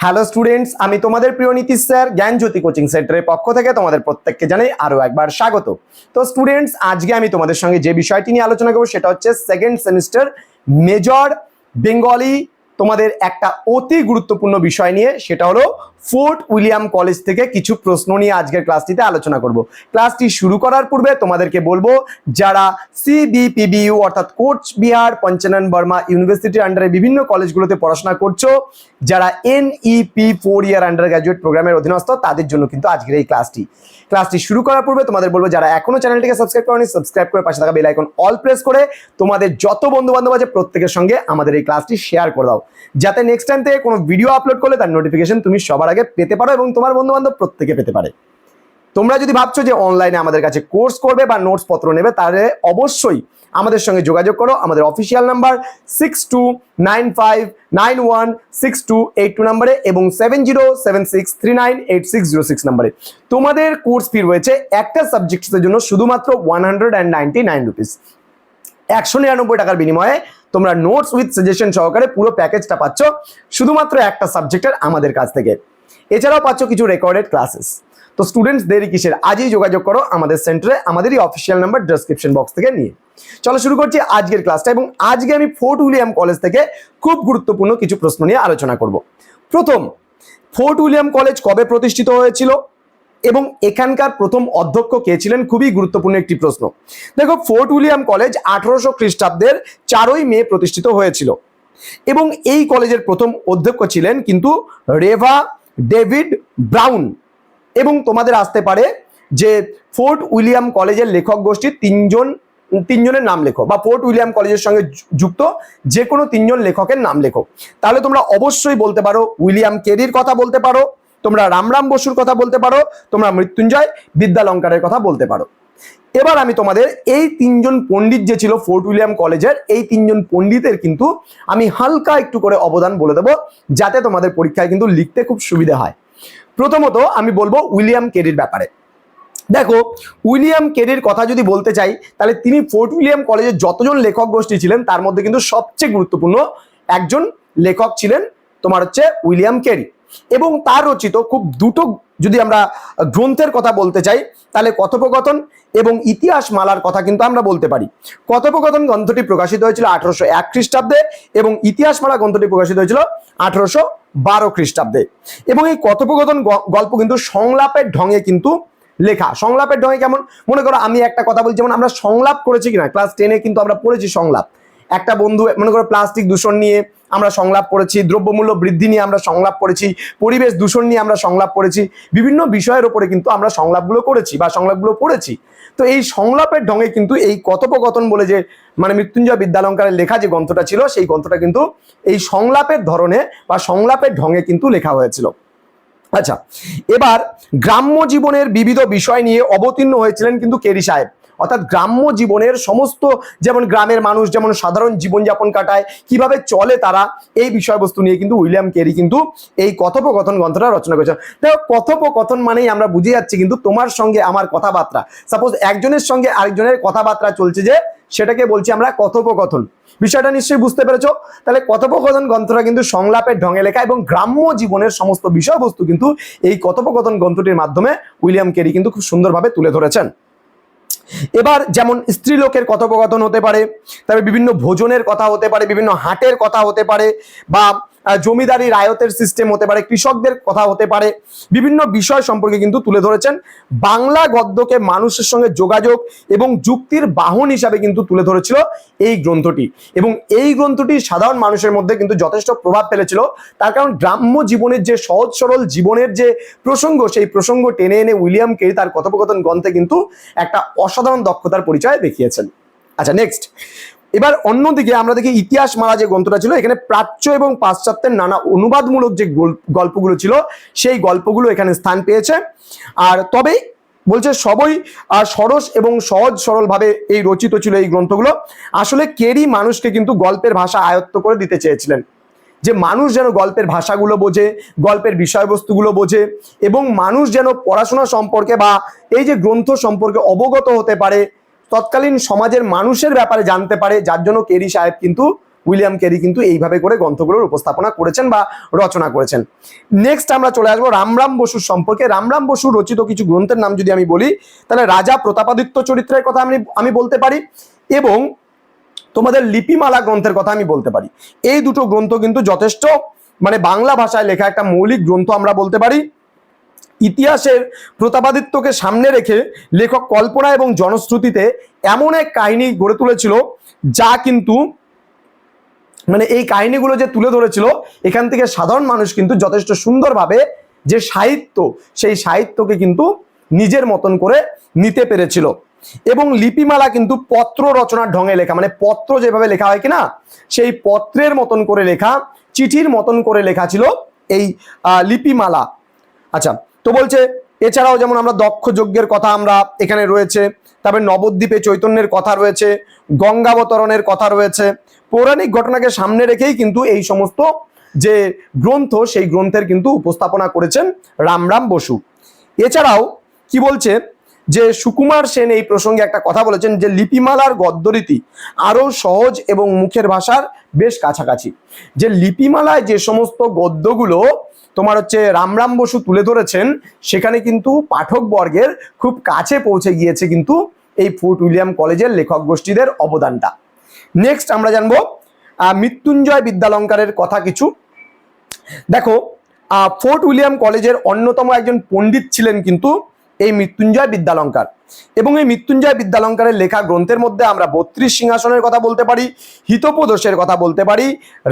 Hello students, আমি তোমাদের প্রিয় নীতিশ স্যার জ্ঞানজ্যোতি কোচিং সেন্টারের পক্ষ থেকে তোমাদের প্রত্যেককে জানাই আরো একবার স্বাগত। তো স্টুডেন্টস, আজকে আমি তোমাদের সঙ্গে যে বিষয়টি নিয়ে আলোচনা করব সেটা হচ্ছে সেকেন্ড সেমিস্টার মেজর বেঙ্গলি তোমাদের একটা অতি গুরুত্বপূর্ণ বিষয় নিয়ে, সেটা হলো ফোর্ট উইলিয়াম কলেজ থেকে কিছু প্রশ্ন নিয়ে আজকের ক্লাসটিতে আলোচনা করব। ক্লাসটি শুরু করার পূর্বে তোমাদেরকে বলবো, যারা সিবিপিবিইউ অর্থাৎ কোচবিহার পঞ্চানন বর্মা ইউনিভার্সিটির আন্ডারে বিভিন্ন কলেজগুলোতে পড়াশোনা করছো, যারা NEP 4 ইয়ার আন্ডার গ্র্যাজুয়েট প্রোগ্রামের অধীনস্থ, তাদের জন্য কিন্তু আজকের এই ক্লাসটি শুরু করার পূর্বে তোমাদের বলবো, যারা এখনো চ্যানেলটিকে সাবস্ক্রাইব করোনি, সাবস্ক্রাইব করে পাশে থাকা বেল আইকন অল প্রেস করে তোমাদের যত বন্ধু বান্ধব আছে প্রত্যেকের সঙ্গে আমাদের এই ক্লাসটি শেয়ার করে দাও, যাতে নেক্সট টাইম থেকে কোনো ভিডিও আপলোড করলে তার নোটিফিকেশন তুমি সবার আগে পেতে পারো এবং তোমার বন্ধু বান্ধব প্রত্যেকে পেতে পারে। তোমরা যদি ভাবছো যে অনলাইনে আমাদের কাছে কোর্স করবে বা নোটস পত্র নেবে, তাহলে অবশ্যই আমাদের সঙ্গে যোগাযোগ করো। আমাদের অফিসিয়াল নাম্বার 6295916282 নম্বরে এবং 7076398606 নম্বরে। তোমাদের কোর্স ফি রয়েছে একটা সাবজেক্টের জন্য শুধুমাত্র 199 রুপিস। 199 টাকার বিনিময়ে তোমরা নোটস উইথ সাজেশন সহকারে পুরো প্যাকেজটা পাচ্ছ শুধুমাত্র একটা সাবজেক্টের আমাদের কাছ থেকে। এছাড়াও পাচ্ছ কিছু রেকর্ডেড ক্লাসেস। তো স্টুডেন্টস, দেরি কিসের, আজই যোগাযোগ করো আমাদের সেন্টারে, আমাদেরই অফিসিয়াল নাম্বার ডেসক্রিপশন বক্স থেকে নিয়ে। চলো শুরু করছি আজকের ক্লাসটা, এবং আজকে আমি ফোর্ট উইলিয়াম কলেজ থেকে খুব গুরুত্বপূর্ণ কিছু প্রশ্ন নিয়ে আলোচনা করব। প্রথম, ফোর্ট উইলিয়াম কলেজ কবে প্রতিষ্ঠিত হয়েছিল এবং এখানকার প্রথম অধ্যক্ষ কে ছিলেন? খুবই গুরুত্বপূর্ণ একটি প্রশ্ন। দেখো, ফোর্ট উইলিয়াম কলেজ 1800 খ্রিস্টাব্দের 4ই মে প্রতিষ্ঠিত হয়েছিল এবং এই কলেজের প্রথম অধ্যক্ষ ছিলেন কিন্তু রেভা ডেভিড ব্রাউন। এবং তোমাদের আসতে পারে যে ফোর্ট উইলিয়াম কলেজের লেখক গোষ্ঠীর তিনজনের নাম লেখো, বা ফোর্ট উইলিয়াম কলেজের সঙ্গে যুক্ত যে কোনো তিনজন লেখকের নাম লেখো। তাহলে তোমরা অবশ্যই বলতে পারো উইলিয়াম কেরির কথা বলতে পারো, তোমরা রামরাম বসুর কথা বলতে পারো, তোমরা মৃত্যুঞ্জয় বিদ্যালঙ্কারের কথা বলতে পারো। এবার আমি তোমাদের এই তিনজন পণ্ডিত যে ছিল ফোর্ট উইলিয়াম কলেজের, এই তিনজন পণ্ডিতের কিন্তু আমি হালকা একটু করে অবদান বলে দেবো, যাতে তোমাদের পরীক্ষায় কিন্তু লিখতে খুব সুবিধা হয়। প্রথমত আমি বলবো উইলিয়াম কেরির ব্যাপারে। দেখো, উইলিয়াম কেরির কথা যদি বলতে চাই, তাহলে তিনি ফোর্ট উইলিয়াম কলেজের যতজন লেখক গোষ্ঠী ছিলেন তার মধ্যে কিন্তু সবচেয়ে গুরুত্বপূর্ণ একজন লেখক ছিলেন তোমার হচ্ছে উইলিয়াম কেরি। এবং তার রচিত খুব দুটো যদি আমরা গ্রন্থের কথা বলতে চাই, তাহলে কথোপকথন এবং ইতিহাস মালার কথা কিন্তু আমরা বলতে পারি। কথোপকথন গ্রন্থটি প্রকাশিত হয়েছিল 1801 খ্রিস্টাব্দে এবং ইতিহাস মালা গ্রন্থটি প্রকাশিত হয়েছিল 1812 খ্রিস্টাব্দে। এবং এই কথোপকথন গল্প কিন্তু সংলাপের ঢঙে কিন্তু লেখা। সংলাপের ঢঙে কেমন? মনে করো আমি একটা কথা বলছি, যেমন আমরা সংলাপ করেছি কিনা, ক্লাস 10-এ কিন্তু আমরা পড়েছি সংলাপ। একটা বন্ধু মনে করো প্লাস্টিক দূষণ নিয়ে আমরা সংলাপ পড়েছি, দ্রব্যমূল্য বৃদ্ধি নিয়ে আমরা সংলাপ পড়েছি, পরিবেশ দূষণ নিয়ে আমরা সংলাপ পড়েছি, বিভিন্ন বিষয়ের উপরে কিন্তু আমরা সংলাপগুলো করেছি বা সংলাপগুলো পড়েছি। তো এই সংলাপের ঢঙে কিন্তু এই কথোপকথন বলে যে মৃত্যুঞ্জয় বিদ্যালঙ্কারের লেখা যে গ্রন্থটা ছিল, সেই গ্রন্থটা কিন্তু এই সংলাপের ধরনে বা সংলাপের ঢঙে কিন্তু লেখা হয়েছিল। আচ্ছা, এবার গ্রাম্য জীবনের বিবিধ বিষয় নিয়ে অবতীর্ণ হয়েছিলেন কিন্তু কেরি সাহেব। অর্থাৎ গ্রাম্য জীবনের সমস্ত, যেমন গ্রামের মানুষ যেমন সাধারণ জীবনযাপন কাটায়, কিভাবে চলে তারা, এই বিষয়বস্তু নিয়ে কিন্তু উইলিয়াম কেরি কিন্তু এই কথোপকথন গ্রন্থটা রচনা করেছেন। দেখো, কথোপকথন মানেই আমরা বুঝে যাচ্ছি কিন্তু তোমার সঙ্গে আমার কথাবার্তা। সাপোজ একজনের সঙ্গে আরেকজনের কথাবার্তা চলছে, যে সেটাকে বলছি আমরা কথোপকথন। বিষয়টা নিশ্চয়ই বুঝতে পেরেছো। তাহলে কথোপকথন গ্রন্থটা কিন্তু সংলাপের ঢঙে লেখা এবং গ্রাম্য জীবনের সমস্ত বিষয়বস্তু কিন্তু এই কথোপকথন গ্রন্থটির মাধ্যমে উইলিয়াম কেরি কিন্তু খুব সুন্দরভাবে তুলে ধরেছেন। এবার যেমন স্ত্রীলোকের কথোপকথন হতে পারে, তবে বিভিন্ন ভোজনের কথা হতে পারে, বিভিন্ন হাটের কথা হতে পারে, বা জমিদারি রায়তের সিস্টেম হতে পারে, কৃষকদের কথা হতে পারে, বিভিন্ন বিষয় সম্পর্কে কিন্তু তুলে ধরেছেন। বাংলা গদ্যকে মানুষের সঙ্গে যোগাযোগ এবং যুক্তির বাহন হিসাবে কিন্তু তুলে ধরেছিল এই গ্রন্থটি। এবং এই গ্রন্থটি সাধারণ মানুষের মধ্যে কিন্তু যথেষ্ট প্রভাব ফেলেছিল। তার কারণ গ্রাম্য জীবনের যে সহজ সরল জীবনের যে প্রসঙ্গ, সেই প্রসঙ্গ টেনে এনে উইলিয়াম কেরি তার কথোপকথন গ্রন্থে কিন্তু একটা অসাধারণ দক্ষতার পরিচয় দেখিয়েছেন। আচ্ছা, নেক্সট, এবার অন্যদিকে আমরা দেখি ইতিহাস মালা যে গ্রন্থটা ছিল, এখানে প্রাচ্য এবং পাশ্চাত্যের নানা অনুবাদমূলক যে গল্পগুলো ছিল, সেই গল্পগুলো এখানে স্থান পেয়েছে। আর তবে বলছে সবই সরস এবং সহজ সরল ভাবে এই রচিত ছিল এই গ্রন্থগুলো। আসলে কেরি মানুষকে কিন্তু গল্পের ভাষা আয়ত্ত করে দিতে চেয়েছিলেন, যে মানুষ যেন গল্পের ভাষাগুলো বোঝে, গল্পের বিষয়বস্তুগুলো বোঝে, এবং মানুষ যেন পড়াশোনা সম্পর্কে বা এই যে গ্রন্থ সম্পর্কে অবগত হতে পারে, তৎকালীন সমাজের মানুষের ব্যাপারে জানতে পারে, যার জন্য কেরি সাহেব কিন্তু উইলিয়াম ক্যারি কিন্তু এইভাবে করে গ্রন্থগুলোর উপস্থাপনা করেছেন বা রচনা করেছেন। নেক্সট আমরা চলে আসবো রামরাম বসুর সম্পর্কে। রামরাম বসু রচিত কিছু গ্রন্থের নাম যদি আমি বলি, তাহলে রাজা প্রতাপাদিত্য চরিত্রের কথা আমি বলতে পারি, এবং তোমাদের লিপিমালা গ্রন্থের কথা আমি বলতে পারি। এই দুটো গ্রন্থ কিন্তু যথেষ্ট মানে বাংলা ভাষায় লেখা একটা মৌলিক গ্রন্থ আমরা বলতে পারি। ইতিহাসের প্রতাপাদিত্যকে সামনে রেখে লেখক কল্পনা এবং জনশ্রুতিতে এমন এক কাহিনী গড়ে তুলেছিল যা কিন্তু মানে এই কাহিনীগুলো যে তুলে ধরেছিল, এখান থেকে সাধারণ মানুষ কিন্তু যথেষ্ট সুন্দরভাবে যে সাহিত্য, সেই সাহিত্যকে কিন্তু নিজের মতন করে নিতে পেরেছিল। এবং লিপিমালা কিন্তু পত্র রচনার ঢঙে লেখা, মানে পত্র যেভাবে লেখা হয় কিনা, সেই পত্রের মতন করে লেখা, চিঠির মতন করে লেখা ছিল এই লিপিমালা। আচ্ছা, তো বলছে এছাড়াও যেমন আমরা দক্ষ যজ্ঞের কথা আমরা এখানে রয়েছে, তারপরে নবদ্বীপে চৈতন্যের কথা রয়েছে, গঙ্গাবতরণের কথা রয়েছে। পৌরাণিক ঘটনাকে সামনে রেখেই কিন্তু এই সমস্ত যে গ্রন্থ, সেই গ্রন্থের কিন্তু উপস্থাপনা করেছেন রামরাম বসু। এছাড়াও কি বলছে যে সুকুমার সেন এই প্রসঙ্গে একটা কথা বলেছেন যে লিপিমালার গদ্যরীতি আরো সহজ এবং মুখের ভাষার বেশ কাছাকাছি। যে লিপিমালায় যে সমস্ত গদ্যগুলো তোমার হচ্ছে রামরাম বসু তুলে ধরেছেন, সেখানে কিন্তু পাঠক বর্গের খুব কাছে পৌঁছে গিয়েছে কিন্তু এই ফোর্ট উইলিয়াম কলেজের লেখক গোষ্ঠীদের অবদানটা। নেক্সট আমরা জানবো মৃত্যুঞ্জয় বিদ্যালঙ্কারের কথা কিছু। দেখো, ফোর্ট উইলিয়াম কলেজের অন্যতম একজন পণ্ডিত ছিলেন কিন্তু এই মৃত্যুঞ্জয় বিদ্যালঙ্কার, এবং এই মৃত্যুঞ্জয় বিদ্যালঙ্কারের লেখা গ্রন্থের মধ্যে আমরা 32 সিংহাসনের কথা বলতে পারি, হিতোপদেশের কথা বলতে পারি,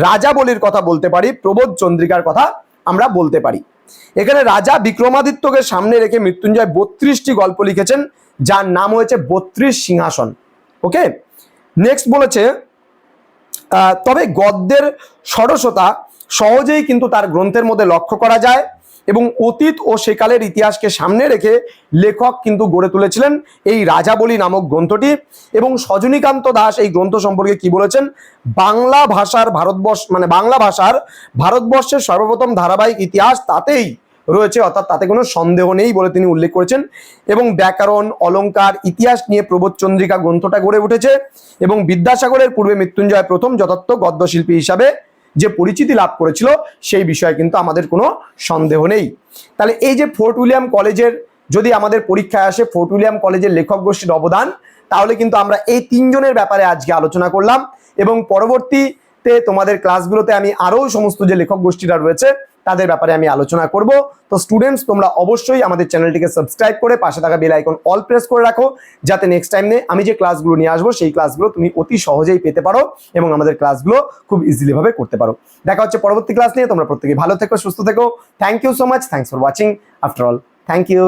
রাজাবলীর কথা বলতে পারি, প্রবোধ চন্দ্রিকার কথা আমরা বলতে পারি। এখানে রাজা বিক্রমাদিত্যকে সামনে রেখে মৃত্যুঞ্জয় 32টি গল্প লিখেছেন, যার নাম হয়েছে 32 সিংহাসন। ওকে, নেক্সট বলেছে তবে গদ্যের সরসতা সহজেই কিন্তু তার গ্রন্থের মধ্যে লক্ষ্য করা যায়, এবং অতীত ও সেকালের ইতিহাসকে সামনে রেখে লেখক কিন্তু গড়ে তুলেছিলেন এই রাজাবলী নামক গ্রন্থটি। এবং সজনীকান্ত দাস এই গ্রন্থ সম্পর্কে কি বলেছেন, বাংলা ভাষার ভারতবর্ষের সর্বপ্রথম ধারাবাহিক ইতিহাস তাতেই রয়েছে, অর্থাৎ তাতে কোনো সন্দেহ নেই বলে তিনি উল্লেখ করেছেন। এবং ব্যাকরণ, অলঙ্কার, ইতিহাস নিয়ে প্রবোধ চন্দ্রিকা গ্রন্থটা গড়ে উঠেছে, এবং বিদ্যাসাগরের পূর্বে মৃত্যুঞ্জয় প্রথম যথার্থ গদ্যশিল্পী হিসাবে যে পরিচিতি লাভ করেছিল সেই বিষয়ে কিন্তু আমাদের কোনো সন্দেহ নেই। তাহলে এই যে ফোর্ট উইলিয়াম কলেজের যদি আমাদের পরীক্ষায় আসে ফোর্ট উইলিয়াম কলেজের লেখক গোষ্ঠীর অবদান, তাহলে কিন্তু আমরা এই তিনজনের ব্যাপারে আজকে আলোচনা করলাম, এবং পরবর্তীতে তোমাদের ক্লাসগুলোতে আমি আরও সমস্ত যে লেখক গোষ্ঠীরা রয়েছে তাদের ব্যাপারে আমি আলোচনা করব। তো স্টুডেন্টস, তোমরা অবশ্যই আমাদের চ্যানেলটিকে সাবস্ক্রাইব করে পাশে থাকা বেল আইকন অল প্রেস করে রাখো, যাতে নেক্সট টাইমে আমি যে ক্লাসগুলো নিয়ে আসবো সেই ক্লাসগুলো তুমি অতি সহজেই পেতে পারো এবং আমাদের ক্লাসগুলো খুব ইজিলি ভাবে করতে পারো। দেখা হচ্ছে পরবর্তী ক্লাস নিয়ে। তোমরা প্রত্যেকে ভালো থেকো, সুস্থ থেকো। Thank you so much. Thanks for watching. After all, thank you.